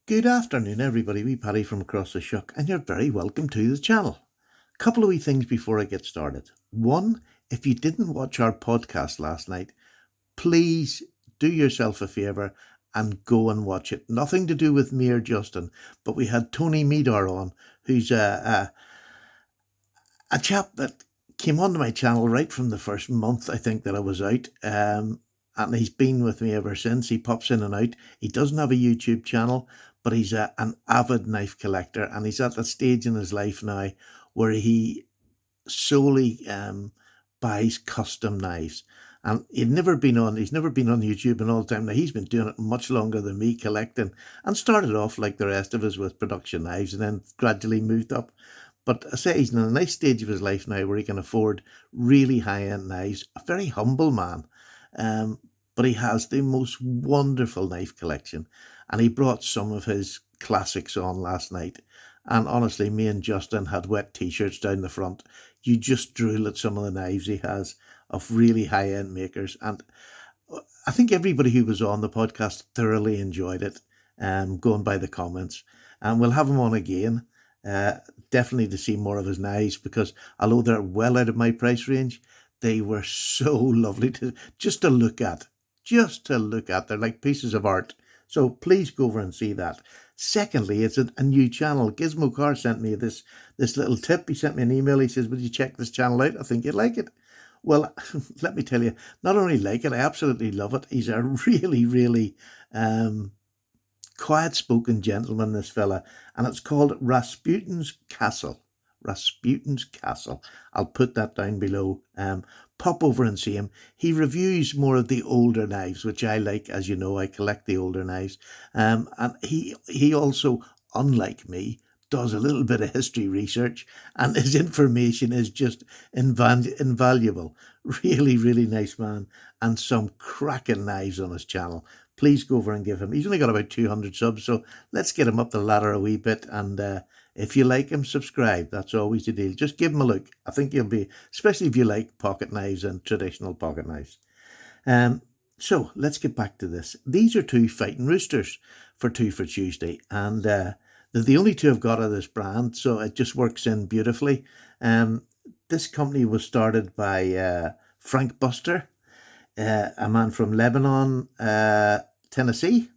Good afternoon, everybody. Wee Paddy from across the shuck, and you're very welcome to the channel. Couple of wee things before I get started. One, if you didn't watch our podcast last night, please do yourself a favour and go and watch it. Nothing to do with me or Justin, but we had Tony Meador on, who's a chap that came onto my channel right from the first month, I think, that I was out. And he's been with me ever since. He pops in and out. He doesn't have a YouTube channel, but he's an avid knife collector, and he's at the stage in his life now where he solely buys custom knives. And he's never been on YouTube in all the time. Now, he's been doing it much longer than me, collecting, and started off like the rest of us with production knives and then gradually moved up. But I say he's in a nice stage of his life now where he can afford really high-end knives. A very humble man. But he has the most wonderful knife collection. And he brought some of his classics on last night. And honestly, me and Justin had wet t-shirts down the front. You just drool at some of the knives he has of really high-end makers. And I think everybody who was on the podcast thoroughly enjoyed it, going by the comments. And we'll have him on again, definitely to see more of his knives, because although they're well out of my price range, they were so lovely to look at. Just to look at. They're like pieces of art. So please go over and see that. Secondly, it's a new channel. Gizmo Car sent me this little tip. He sent me an email. He says, "Would you check this channel out? I think you'd like it." Well, let me tell you, not only like it, I absolutely love it. He's a really, really quiet-spoken gentleman, this fella, and it's called Rasputin's Castle. Rasputin's Castle. I'll put that down below. Pop over and see him. He reviews more of the older knives, which I like. As you know, I collect the older knives. And he also, unlike me, does a little bit of history research, and his information is just invaluable. Really, really nice man, and some cracking knives on his channel. Please go over and give him. He's only got about 200 subs, so let's get him up the ladder a wee bit. And if you like him, subscribe. That's always the deal. Just give him a look. I think you'll be, especially if you like pocket knives and traditional pocket knives. So let's get back to this. These are two fighting roosters for Two for Tuesday, and they're the only two I've got of this brand, so it just works in beautifully. This company was started by Frank Buster, a man from Lebanon, Tennessee.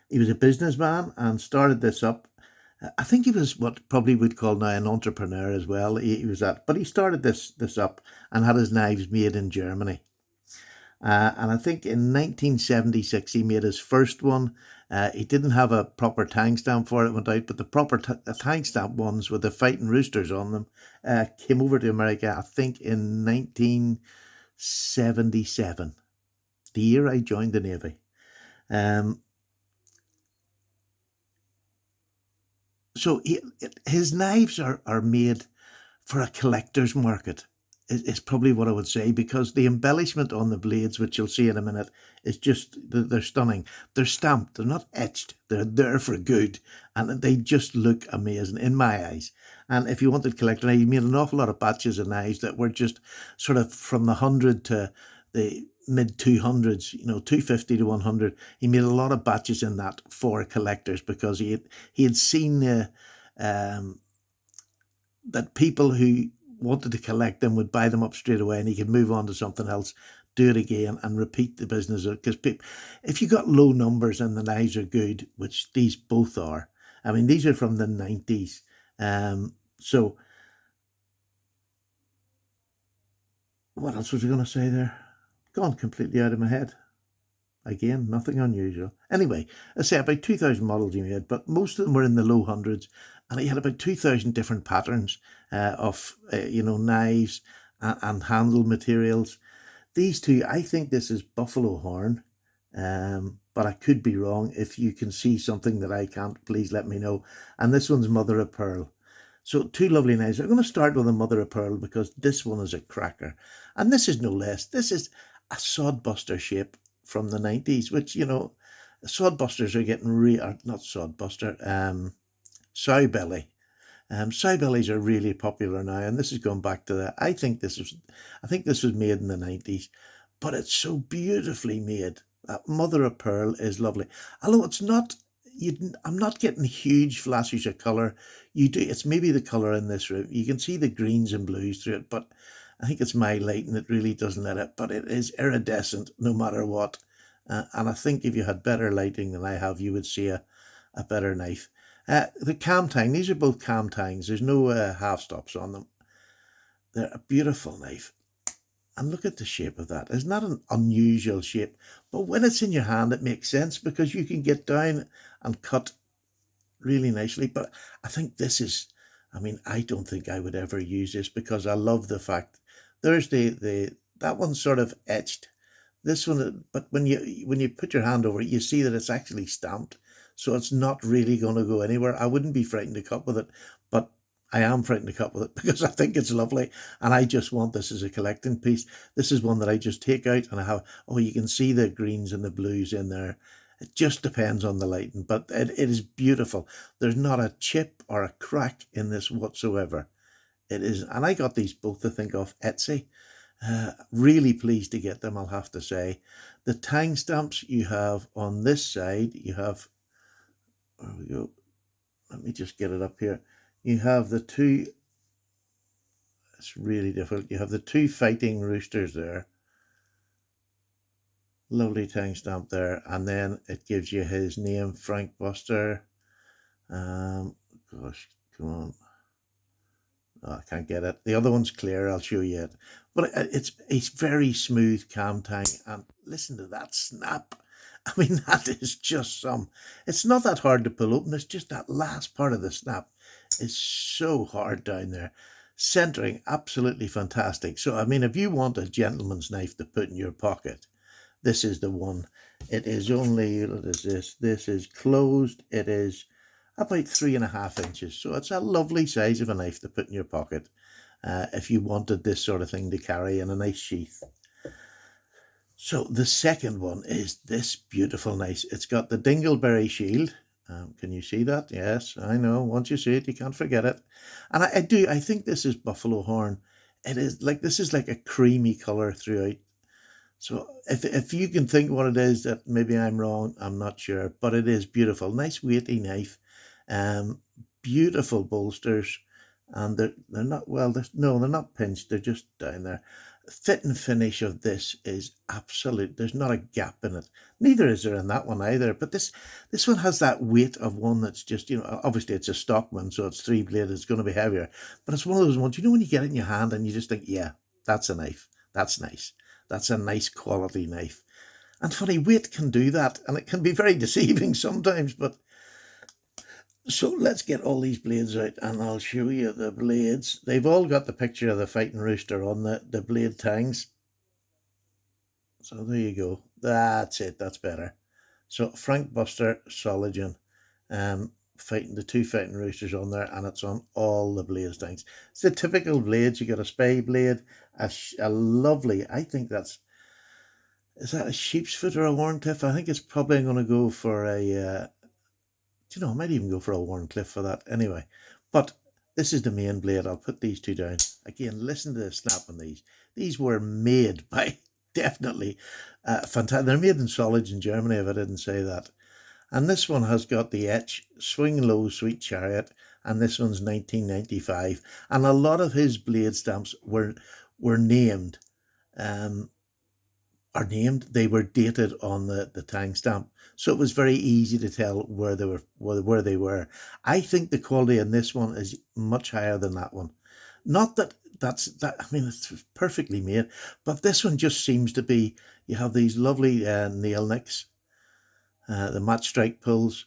He was a businessman and started this up. I think he was what probably would call now an entrepreneur as well. He was that, but he started this up and had his knives made in Germany. And I think in 1976 he made his first one. He didn't have a proper tank stamp for it, went out, but the proper tank stamp ones with the fighting roosters on them came over to America, I think, in 1977, the year I joined the Navy. So his knives are made for a collector's market, is probably what I would say, because the embellishment on the blades, which you'll see in a minute, is just, they're stunning. They're stamped, they're not etched, they're there for good, and they just look amazing in my eyes. And if you wanted to collect an, he made an awful lot of batches of knives that were just sort of from the 100 to the mid 200s, 250 to 100. He made a lot of batches in that for collectors, because he had seen that people who wanted to collect them would buy them up straight away, and he could move on to something else, do it again, and repeat the business. Because if you got low numbers and the knives are good, which these both are, I mean, these are from the 90s. So what else was I going to say there? Gone completely out of my head. Again, nothing unusual. Anyway, I say about 2,000 models he made, but most of them were in the low hundreds, and he had about 2,000 different patterns of knives and handle materials. These two, I think this is buffalo horn, but I could be wrong. If you can see something that I can't, please let me know. And this one's mother of pearl. So two lovely knives. I'm going to start with a mother of pearl because this one is a cracker. And this is no less. This is a sodbuster shape from the 90s, which, sodbusters are getting not sodbuster, sow belly. Sow bellies are really popular now, and this is going back to that. I think this was made in the 90s, but it's so beautifully made. That mother of pearl is lovely. Although it's not, I'm not getting huge flashes of colour. You do, it's maybe the colour in this room. You can see the greens and blues through it, but I think it's my lighting that really doesn't let it. But it is iridescent no matter what. And I think if you had better lighting than I have, you would see a better knife. The cam tang, these are both cam tangs. There's no half stops on them. They're a beautiful knife. And look at the shape of that. It's not an unusual shape, but when it's in your hand, it makes sense because you can get down and cut really nicely. But I think this is, I mean, I don't think I would ever use this because I love the fact there's that one's sort of etched. This one, but when you put your hand over it, you see that it's actually stamped, so it's not really going to go anywhere. I wouldn't be frightened to cut with it, but I am frightened to cut with it because I think it's lovely, and I just want this as a collecting piece. This is one that I just take out and I have. Oh, you can see the greens and the blues in there. It just depends on the lighting, but it is beautiful. There's not a chip or a crack in this whatsoever. It is, and I got these both to think of Etsy. Really pleased to get them, I'll have to say. The tang stamps you have on this side, you have, there we go, let me just get it up here. You have the two, it's really difficult, you have the two fighting roosters there. Lovely tang stamp there, and then it gives you his name, Frank Buster. Gosh, come on. Oh, I can't get it. The other one's clear, I'll show you it. But it's very smooth cam tang, and listen to that snap. I mean, that is just some. It's not that hard to pull open, it's just that last part of the snap is so hard down there. Centering, absolutely fantastic. So, I mean, if you want a gentleman's knife to put in your pocket, this is the one. It is only, what is this? This is closed. It is about 3.5 inches. So it's a lovely size of a knife to put in your pocket if you wanted this sort of thing to carry in a nice sheath. So the second one is this beautiful knife. It's got the dingleberry shield. Can you see that? Yes, I know. Once you see it, you can't forget it. And I think this is buffalo horn. It is like, this is like a creamy colour throughout. So if you can think what it is, that maybe I'm wrong, I'm not sure, but it is beautiful. Nice weighty knife, beautiful bolsters, and they're not, well, they're not pinched, they're just down there. Fit and finish of this is absolute. There's not a gap in it. Neither is there in that one either. But this one has that weight of one that's just, obviously it's a Stockman, so it's 3-bladed, it's going to be heavier. But it's one of those ones, when you get it in your hand and you just think, yeah, that's a knife. That's nice. That's a nice quality knife. And funny, weight can do that, and it can be very deceiving sometimes, but so let's get all these blades out and I'll show you the blades. They've all got the picture of the fighting rooster on the blade tangs. So there you go. That's it. That's better. So Frank Buster Soligen, fighting the two fighting roosters on there, and it's on all the blades tangs. It's the typical blades. You got a spay blade, a lovely, I think is that a sheep's foot or a Wharncliffe? I think it's probably going to go for a, I might even go for a Wharncliffe for that. Anyway, but this is the main blade. I'll put these two down. Again, listen to the snap on these. These were made by, definitely, fantastic. They're made in Solids in Germany, if I didn't say that. And this one has got the etch, Swing Low, Sweet Chariot, and this one's 1995. And a lot of his blade stamps were named, they were dated on the tang stamp. So it was very easy to tell where they were. I think the quality in this one is much higher than that one. Not that I mean, it's perfectly made, but this one just seems to be, you have these lovely nail nicks, the match strike pulls,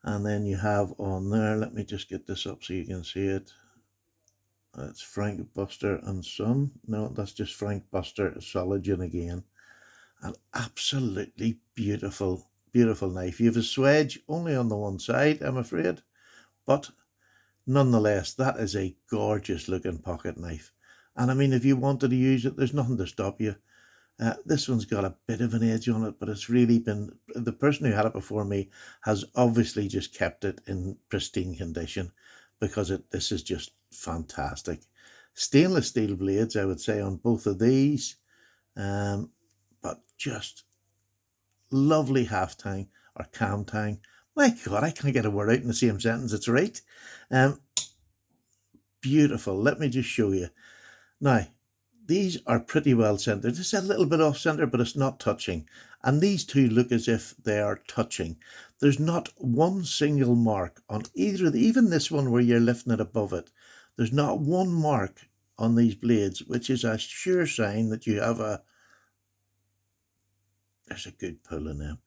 and then you have on there, let me just get this up so you can see it. It's Frank Buster and Son. No, that's just Frank Buster Soligen again. An absolutely beautiful, beautiful knife. You have a swedge only on the one side, I'm afraid, but nonetheless, that is a gorgeous looking pocket knife. And I mean, if you wanted to use it, there's nothing to stop you. This one's got a bit of an edge on it, but it's really been, the person who had it before me has obviously just kept it in pristine condition, because this is just fantastic. Stainless steel blades, I would say, on both of these, but just lovely half tang or cam tang, My God, I can't get a word out in the same sentence. It's right. Um, Beautiful. Let me just show you. Now, these are pretty well centered. It's a little bit off center, but it's not touching. And these two look as if they are touching. There's not one single mark on either of even this one where you're lifting it above it. There's not one mark on these blades, which is a sure sign that you have there's a good pull in them.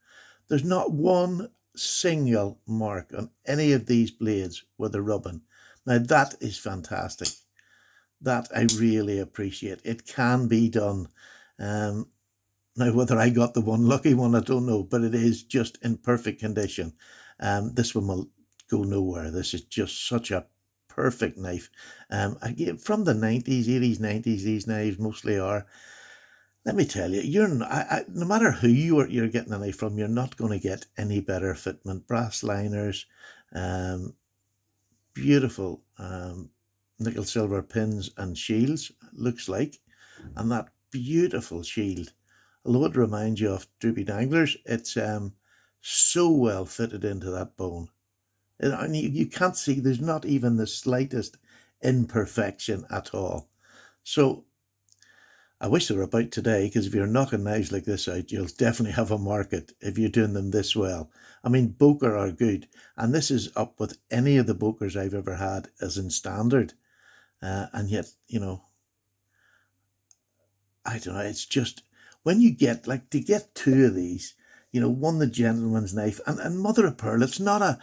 There's not one single mark on any of these blades where they're rubbing. Now that is fantastic. That I really appreciate. It can be done. Now, whether I got the one lucky one, I don't know, but it is just in perfect condition. This one will go nowhere. This is just such a perfect knife. Again, from the 90s, 80s, 90s, these knives mostly are. Let me tell you, no matter who you're getting a knife from, you're not going to get any better fitment. Brass liners, beautiful nickel silver pins and shields, looks like, and that beautiful shield. Although it reminds you of Droopy Danglers, it's so well fitted into that bone. And you can't see, there's not even the slightest imperfection at all. So I wish they were about today, because if you're knocking knives like this out, you'll definitely have a market if you're doing them this well. I mean, Boker are good, and this is up with any of the Bokers I've ever had as in standard. And yet, I don't know, it's just, when you get, like, to get two of these, one the gentleman's knife, and mother of pearl, it's not a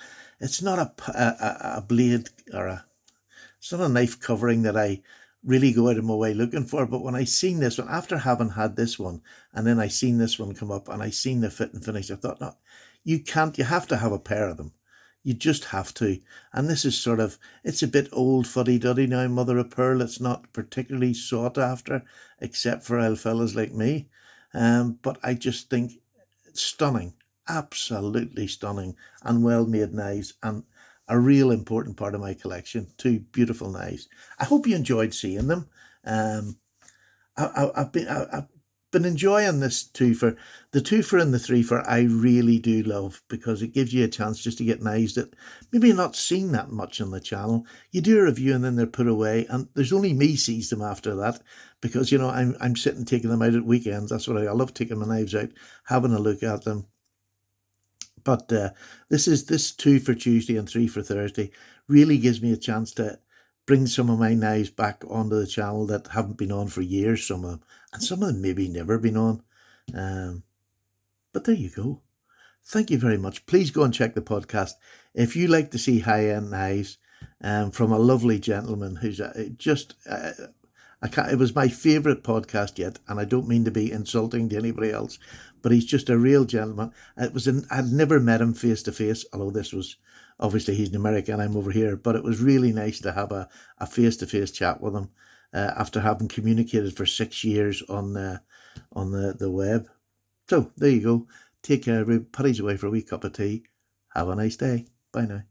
blade, it's not a knife covering that I really go out of my way looking for. But when I seen this one, after having had this one, and then I seen this one come up, and I seen the fit and finish, I thought, no, you have to have a pair of them. You just have to. And this is sort of, it's a bit old fuddy-duddy now, mother of pearl. It's not particularly sought after, except for old fellas like me. But I just think it's stunning, absolutely stunning, and well-made knives, and a real important part of my collection. Two beautiful knives. I hope you enjoyed seeing them. I've been enjoying this twofer. The twofer and the threefer I really do love, because it gives you a chance just to get knives that maybe you're not seen that much on the channel. You do a review and then they're put away, and there's only me sees them after that, because I'm sitting taking them out at weekends. That's what I love, taking my knives out, having a look at them. But this 2 for Tuesday and 3 for Thursday really gives me a chance to bring some of my knives back onto the channel that haven't been on for years, some of them, and some of them maybe never been on. But there you go. Thank you very much. Please go and check the podcast if you like to see high-end knives from a lovely gentleman who's it was my favourite podcast yet, and I don't mean to be insulting to anybody else, but he's just a real gentleman. I'd never met him face to face, although this was, obviously he's in America and I'm over here, but it was really nice to have a face to face chat with him after having communicated for 6 years on the web. So there you go. Take care, everybody. Paddy's away for a wee cup of tea. Have a nice day. Bye now.